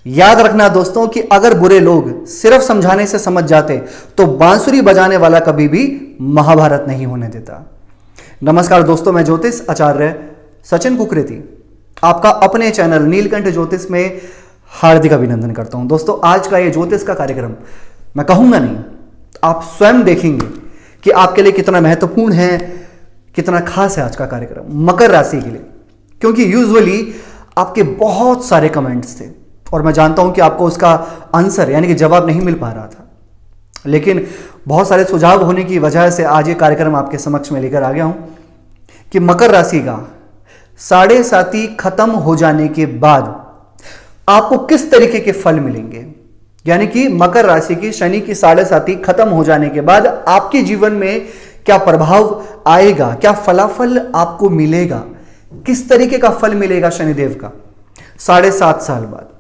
याद रखना दोस्तों कि अगर बुरे लोग सिर्फ समझाने से समझ जाते तो बांसुरी बजाने वाला कभी भी महाभारत नहीं होने देता। नमस्कार दोस्तों, मैं ज्योतिष आचार्य सचिन कुकरेती आपका अपने चैनल नीलकंठ ज्योतिष में हार्दिक अभिनंदन करता हूं। दोस्तों, आज का ये ज्योतिष का कार्यक्रम मैं कहूंगा नहीं, आप स्वयं देखेंगे कि आपके लिए कितना महत्वपूर्ण है, कितना खास है आज का कार्यक्रम मकर राशि के लिए। क्योंकि यूजुअली आपके बहुत सारे कमेंट्स थे और मैं जानता हूं कि आपको उसका आंसर यानी कि जवाब नहीं मिल पा रहा था, लेकिन बहुत सारे सुझाव होने की वजह से आज ये कार्यक्रम आपके समक्ष में लेकर आ गया हूं कि मकर राशि का साढ़े साती खत्म हो जाने के बाद आपको किस तरीके के फल मिलेंगे। यानी कि मकर राशि की शनि की साढ़े साती खत्म हो जाने के बाद आपके जीवन में क्या प्रभाव आएगा, क्या फलाफल आपको मिलेगा, किस तरीके का फल मिलेगा शनिदेव का 7.5 साल बाद।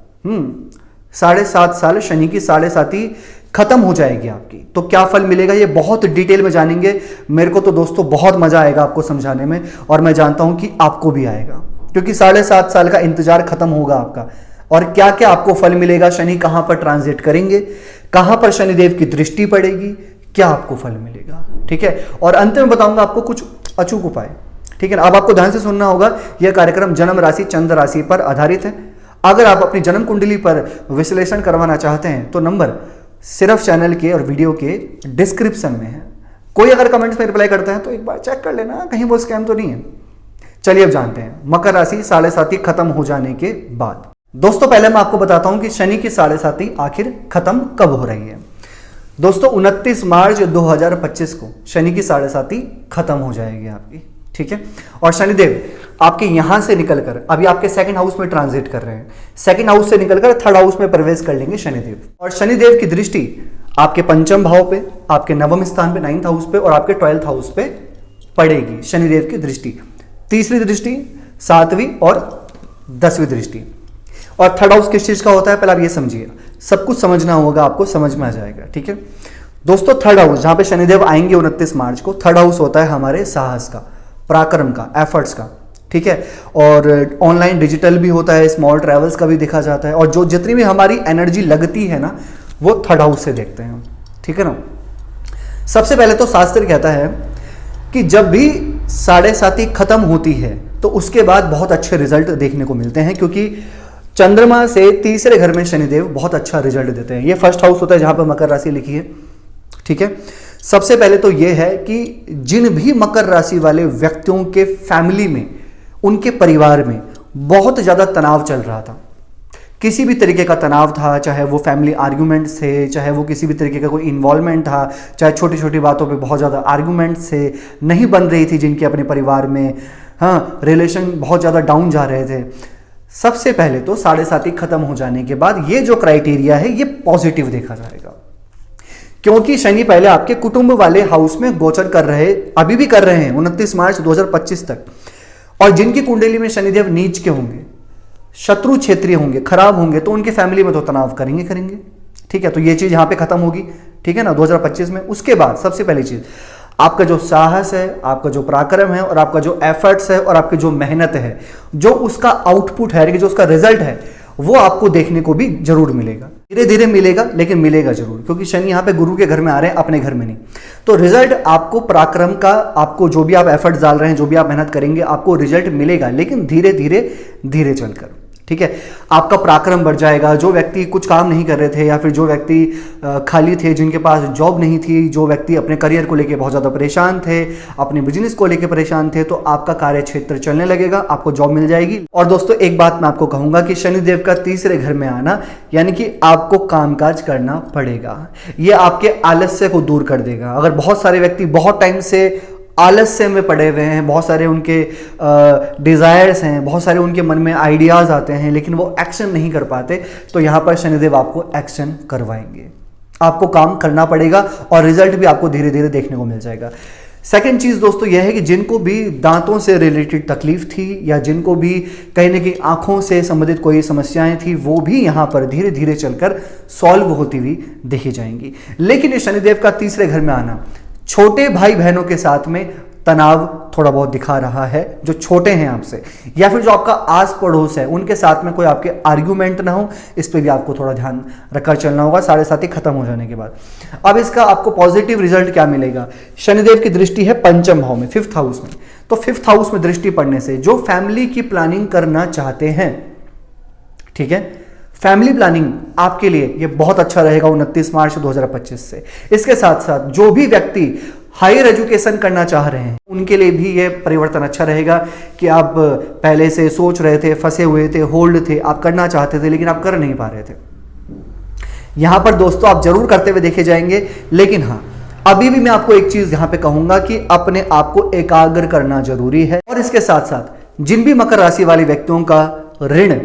7.5 साल शनि की साढ़े साती खत्म हो जाएगी आपकी, तो क्या फल मिलेगा ये बहुत डिटेल में जानेंगे। मेरे को तो दोस्तों बहुत मजा आएगा आपको समझाने में और मैं जानता हूं कि आपको भी आएगा, क्योंकि 7.5 साल का इंतजार खत्म होगा आपका। और क्या क्या आपको फल मिलेगा, शनि कहां पर ट्रांजिट करेंगे, कहां पर शनिदेव की दृष्टि पड़ेगी, क्या आपको फल मिलेगा, ठीक है। और अंत में बताऊंगा आपको कुछ अचूक उपाय, ठीक है ना। अब आपको ध्यान से सुनना होगा, यह कार्यक्रम जन्म राशि चंद्र राशि पर आधारित है। अगर आप अपनी जन्म कुंडली पर विश्लेषण करवाना चाहते हैं तो नंबर सिर्फ चैनल के और वीडियो के डिस्क्रिप्शन में है। कोई अगर कमेंट्स में रिप्लाई करता है तो एक बार चेक कर लेना कहीं वो स्कैम तो नहीं है। चलिए अब जानते हैं मकर राशि साढ़े साती खत्म हो जाने के बाद। दोस्तों, पहले मैं आपको बताता हूं कि शनि की साढ़े साती आखिर खत्म कब हो रही है। दोस्तों, 29 मार्च 2025 को शनि की साढ़े साती खत्म हो जाएगी आपकी, ठीक है। और शनिदेव आपके यहां से निकलकर अभी आपके सेकंड हाउस में ट्रांजिट कर रहे हैं। सेकंड हाउस से निकलकर थर्ड हाउस में प्रवेश कर लेंगे शनिदेव। और शनिदेव की दृष्टि आपके पंचम भाव पे, आपके नवम स्थान पे, 9th हाउस पे और आपके 12th हाउस पे पड़ेगी। शनिदेव की दृष्टि, तीसरी दृष्टि, 7वीं और 10वीं दृष्टि। और थर्ड हाउस किस चीज का होता है पहले आप ये समझिए, सब कुछ समझना होगा, आपको समझ में आ जाएगा, ठीक है। दोस्तों, थर्ड हाउस जहां पे शनिदेव आएंगे 29 मार्च को, थर्ड हाउस होता है हमारे साहस का, पराक्रम का, एफर्ट्स का, ठीक है। और ऑनलाइन डिजिटल भी होता है, स्मॉल ट्रैवल्स का भी देखा जाता है। और जो जितनी भी हमारी एनर्जी लगती है ना, वो थर्ड हाउस से देखते हैं हम, ठीक है ना। सबसे पहले तो शास्त्र कहता है कि जब भी साढ़े साती खत्म होती है तो उसके बाद बहुत अच्छे रिजल्ट देखने को मिलते हैं, क्योंकि चंद्रमा से तीसरे घर में शनिदेव बहुत अच्छा रिजल्ट देते हैं। ये फर्स्ट हाउस होता है जहां पर मकर राशि लिखी है, ठीक है। सबसे पहले तो यह है कि जिन भी मकर राशि वाले व्यक्तियों के फैमिली में, उनके परिवार में बहुत ज्यादा तनाव चल रहा था, किसी भी तरीके का तनाव था, चाहे वो फैमिली आर्ग्यूमेंट्स थे, चाहे वो किसी भी तरीके का कोई इन्वॉल्वमेंट था, चाहे छोटी छोटी बातों पे बहुत ज़्यादा आर्ग्यूमेंट्स थे, नहीं बन रही थी जिनके अपने परिवार में, हाँ, रिलेशन बहुत ज़्यादा डाउन जा रहे थे। सबसे पहले तो साढ़े साती खत्म हो जाने के बाद ये जो क्राइटेरिया है ये पॉजिटिव देखा जाएगा, क्योंकि शनि पहले आपके कुटुंब वाले हाउस में गोचर कर रहे, अभी भी कर रहे हैं 29 मार्च 2025 तक। और जिनकी कुंडली में शनिदेव नीच के होंगे, शत्रु क्षेत्रीय होंगे, खराब होंगे, तो उनके फैमिली में तो तनाव करेंगे, ठीक है। तो ये चीज यहां पे खत्म होगी, ठीक है ना, 2025 में। उसके बाद सबसे पहली चीज आपका जो साहस है, आपका जो पराक्रम है और आपका जो एफर्ट्स है और आपकी जो मेहनत है, जो उसका आउटपुट है, जो उसका रिजल्ट है, वो आपको देखने को भी जरूर मिलेगा। धीरे धीरे मिलेगा, लेकिन मिलेगा जरूर, क्योंकि शनि यहाँ पे गुरु के घर में आ रहे हैं, अपने घर में नहीं। तो रिजल्ट आपको पराक्रम का, आपको जो भी आप एफर्ट्स डाल रहे हैं, जो भी आप मेहनत करेंगे, आपको रिजल्ट मिलेगा, लेकिन धीरे धीरे धीरे चलकर, ठीक है। आपका पराक्रम बढ़ जाएगा। जो व्यक्ति कुछ काम नहीं कर रहे थे या फिर जो व्यक्ति खाली थे, जिनके पास जॉब नहीं थी, जो व्यक्ति अपने करियर को लेकर बहुत ज़्यादा परेशान थे, अपने बिजनेस को लेकर परेशान थे, तो आपका कार्य क्षेत्र चलने लगेगा, आपको जॉब मिल जाएगी। और दोस्तों, एक बात मैं आपको कहूंगा कि शनिदेव का तीसरे घर में आना यानी कि आपको कामकाज करना पड़ेगा। ये आपके आलस्य को दूर कर देगा। अगर बहुत सारे व्यक्ति बहुत टाइम से आलस्य में पड़े हुए हैं, बहुत सारे उनके डिज़ायर्स हैं, बहुत सारे उनके मन में आइडियाज़ आते हैं, लेकिन वो एक्शन नहीं कर पाते, तो यहाँ पर शनिदेव आपको एक्शन करवाएंगे। आपको काम करना पड़ेगा और रिजल्ट भी आपको धीरे धीरे देखने को मिल जाएगा। सेकेंड चीज़ दोस्तों यह है कि जिनको भी दांतों से रिलेटेड तकलीफ थी या जिनको भी कहीं ना कहीं आंखों से संबंधित कोई समस्याएं थी, वो भी यहाँ पर धीरे धीरे चलकर सॉल्व होती हुई देखी जाएंगी। लेकिन ये शनिदेव का तीसरे घर में आना छोटे भाई बहनों के साथ में तनाव थोड़ा बहुत दिखा रहा है, जो छोटे हैं आपसे, या फिर जो आपका आस पड़ोस है उनके साथ में कोई आपके आर्ग्यूमेंट ना हो, इस पे भी आपको थोड़ा ध्यान रखकर चलना होगा 7:30 खत्म हो जाने के बाद। अब इसका आपको पॉजिटिव रिजल्ट क्या मिलेगा? शनिदेव की दृष्टि है पंचम भाव में, 5th हाउस में। तो 5th हाउस में दृष्टि पड़ने से जो फैमिली की प्लानिंग करना चाहते हैं, ठीक है, फैमिली प्लानिंग आपके लिए ये बहुत अच्छा रहेगा 29 मार्च 2025 से। इसके साथ साथ जो भी व्यक्ति हायर एजुकेशन करना चाह रहे हैं उनके लिए भी ये परिवर्तन अच्छा रहेगा कि आप पहले से सोच रहे थे, फंसे हुए थे, होल्ड थे, आप करना चाहते थे लेकिन आप कर नहीं पा रहे थे। यहां पर दोस्तों आप जरूर करते हुए देखे जाएंगे, लेकिन हाँ, अभी भी मैं आपको एक चीज यहां पे कहूंगा कि अपने आप को एकाग्र करना जरूरी है। और इसके साथ साथ जिन भी मकर राशि वाले व्यक्तियों का ऋण,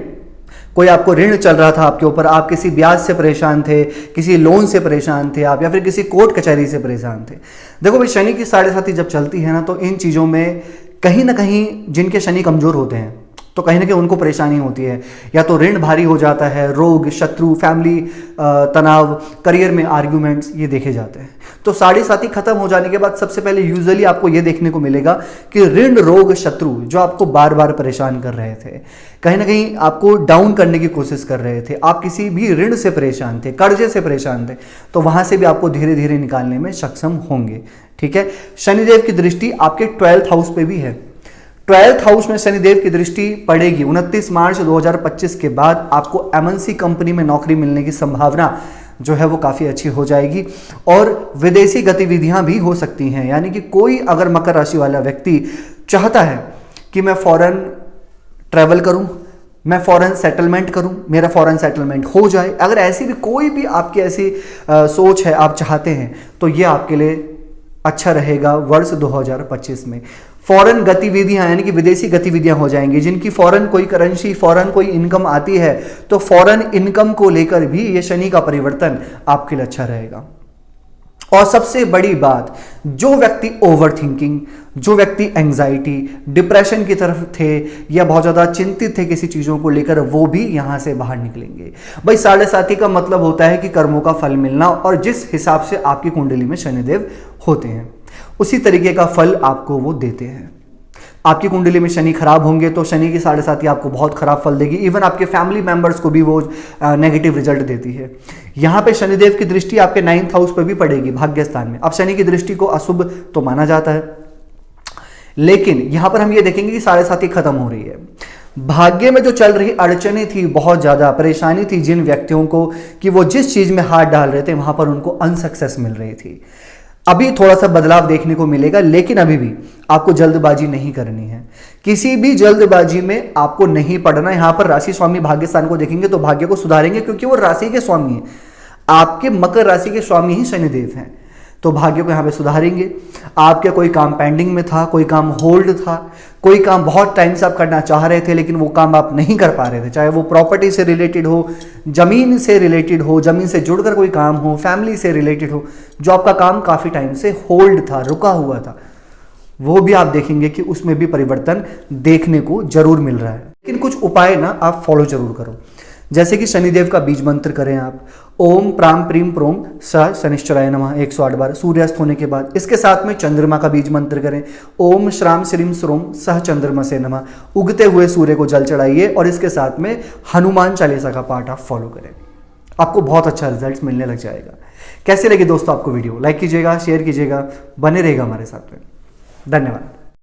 कोई आपको ऋण चल रहा था आपके ऊपर, आप किसी ब्याज से परेशान थे, किसी लोन से परेशान थे आप, या फिर किसी कोर्ट कचहरी से परेशान थे। देखो भाई, शनि की 7:30 जब चलती है ना, तो इन चीज़ों में कहीं ना कहीं जिनके शनि कमज़ोर होते हैं तो कहीं ना कहीं उनको परेशानी होती है, या तो ऋण भारी हो जाता है, रोग, शत्रु, फैमिली तनाव, करियर में आर्ग्यूमेंट्स, ये देखे जाते हैं। तो 7:30 खत्म हो जाने के बाद सबसे पहले यूजुअली आपको ये देखने को मिलेगा कि ऋण, रोग, शत्रु जो आपको बार बार परेशान कर रहे थे, कहीं ना कहीं आपको डाउन करने की कोशिश कर रहे थे, आप किसी भी ऋण से परेशान थे, कर्जे से परेशान थे, तो वहां से भी आपको धीरे धीरे निकालने में सक्षम होंगे। ठीक है, शनिदेव की दृष्टि आपके 12th हाउस पे भी है। 12th हाउस में शनिदेव की दृष्टि पड़ेगी 29 मार्च 2025 के बाद आपको एमएनसी कंपनी में नौकरी मिलने की संभावना जो है वो काफ़ी अच्छी हो जाएगी, और विदेशी गतिविधियां भी हो सकती हैं। यानी कि कोई अगर मकर राशि वाला व्यक्ति चाहता है कि मैं फॉरेन ट्रैवल करूं, मैं फॉरेन सेटलमेंट करूं, मेरा फॉरेन सेटलमेंट हो जाए, अगर ऐसी भी कोई भी आपकी ऐसी सोच है, आप चाहते हैं, तो ये आपके लिए अच्छा रहेगा वर्ष 2025 में। फॉरेन गतिविधियां यानी कि विदेशी गतिविधियां हो जाएंगी। जिनकी फॉरेन कोई करेंसी, फॉरेन कोई इनकम आती है, तो फॉरेन इनकम को लेकर भी ये शनि का परिवर्तन आपके लिए अच्छा रहेगा। और सबसे बड़ी बात, जो व्यक्ति ओवर थिंकिंग, जो व्यक्ति एंजाइटी, डिप्रेशन की तरफ थे या बहुत ज़्यादा चिंतित थे किसी चीज़ों को लेकर, वो भी यहाँ से बाहर निकलेंगे। भाई 7:30 का मतलब होता है कि कर्मों का फल मिलना, और जिस हिसाब से आपकी कुंडली में शनिदेव होते हैं उसी तरीके का फल आपको वो देते हैं। आपकी कुंडली में शनि खराब होंगे तो शनि की 7:30 आपको बहुत खराब फल देगी, इवन आपके फैमिली मेंबर्स को भी वो नेगेटिव रिजल्ट देती है। यहाँ पे शनिदेव की दृष्टि आपके 9th हाउस पर भी पड़ेगी, भाग्य स्थान में। अब शनि की दृष्टि को अशुभ तो माना जाता है, लेकिन यहां पर हम ये देखेंगे कि 7:30 खत्म हो रही है। भाग्य में जो चल रही अड़चने थी, बहुत ज्यादा परेशानी थी जिन व्यक्तियों को कि वो जिस चीज में हाथ डाल रहे थे वहां पर उनको अनसक्सेस मिल रही थी। अभी थोड़ा सा बदलाव देखने को मिलेगा, लेकिन अभी भी आपको जल्दबाजी नहीं करनी है। किसी भी जल्दबाजी में आपको नहीं पड़ना। यहां पर राशि स्वामी भाग्य स्थान को देखेंगे तो भाग्य को सुधारेंगे, क्योंकि वो राशि के स्वामी हैं। आपके मकर राशि के स्वामी ही शनिदेव हैं, तो भाग्य को यहां पे सुधारेंगे। आपके कोई काम पेंडिंग में था, कोई काम होल्ड था, कोई काम बहुत टाइम से आप करना चाह रहे थे लेकिन वो काम आप नहीं कर पा रहे थे, चाहे वो प्रॉपर्टी से रिलेटेड हो, जमीन से रिलेटेड हो, जमीन से जुड़कर कोई काम हो, फैमिली से रिलेटेड हो, जो आपका काम काफी टाइम से होल्ड था, रुका हुआ था, वो भी आप देखेंगे कि उसमें भी परिवर्तन देखने को जरूर मिल रहा है। लेकिन कुछ उपाय ना आप फॉलो जरूर करो, जैसे कि शनिदेव का बीज मंत्र करें आप, ओम प्राम प्रीम प्रोम स शनिश्चराय नमः 108 बार सूर्यास्त होने के बाद। इसके साथ में चंद्रमा का बीज मंत्र करें, ओम श्राम श्रीम श्रोम सह चंद्रमा से नमः, उगते हुए सूर्य को जल चढ़ाइए, और इसके साथ में हनुमान चालीसा का पाठ आप फॉलो करें। आपको बहुत अच्छा रिजल्ट मिलने लग जाएगा। कैसे लगी दोस्तों आपको वीडियो? लाइक कीजिएगा, शेयर कीजिएगा, बने रहेगा हमारे साथ में। धन्यवाद।